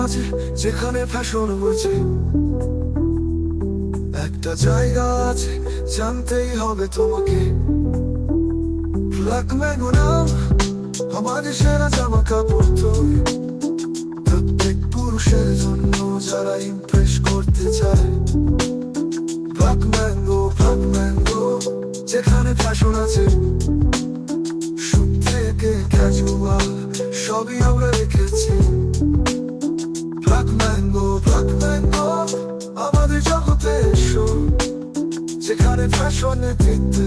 আছে যেখানে ফ্যাশন হয়েছে, একটা জায়গা আছে জানতেই হবে তোমাকে। ব্ল্যাক ম্যাঙ্গো নাম আমাদের সেরা জামা কাপড় তৈরি, প্রত্যেক পুরুষের জন্য যারা ইমপ্রেস করতে চায়। ব্ল্যাক ম্যাঙ্গো যেখানে ফ্যাশন আছে, শুট থেকে ক্যাজুয়াল সবই আমরা রেখেছি। ব্ল্যাক ম্যাঙ্গো আমাদের জগতে এসো, যেখানে ফ্যাশনের দিতে।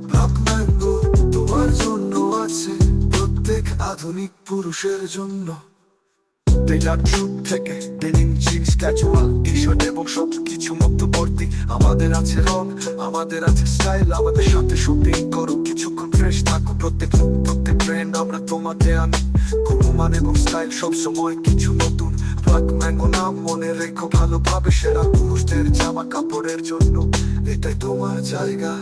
ব্ল্যাক ম্যাঙ্গো তোমার জন্য আছে, প্রত্যেক আধুনিক পুরুষের জন্য। টেইলার শুট থেকে denim jeans casual T shirt এবং সব কিছু মধ্যবর্তী, আমাদের আছে রং, আমাদের আছে স্টাইল। আমাদের সাথে শুটিং করো, কিছুক্ষণ ফ্রেশ থাকো। প্রত্যেক ট্রেন্ড আমরা তোমাকে আনি, কোনো মানে এবং স্টাইল সব সময় কিছু নতুন। ব্ল্যাক ম্যাঙ্গো নাম মনে রেখো ভালোভাবে, সেরা পুরুষদের জামা কাপড়ের জন্য এটাই তোমার জায়গা।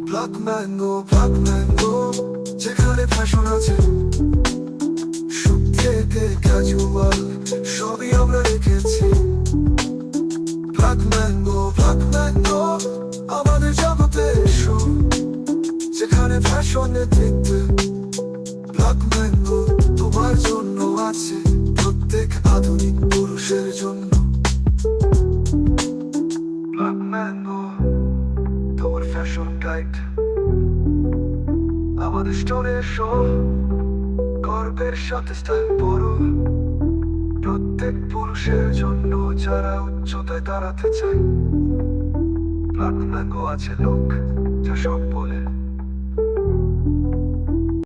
ব্ল্যাক ম্যাঙ্গো যেখানে ফ্যাশন আছে, শুট থেকে ক্যাজুয়াল সবই আমরা রেখেছি। ব্ল্যাক ম্যাঙ্গো আমাদের জগতে এসো, যেখানে ফ্যাশনের দিতে। ব্ল্যাক ম্যাঙ্গো তোমার জন্য আছে, প্রত্যেক আধুনিক পুরুষের জন্য। ব্ল্যাক ম্যাঙ্গো তোমার ফ্যাশন গাইড, আমাদের স্টোরে এসো, গর্বের সাথে স্টাইল পরো, প্রত্যেক পুরুষের জন্য যারা উচ্চতায় দাঁড়াতে চায়। ব্ল্যাক ম্যাঙ্গো আছে লোক যা সব বলে।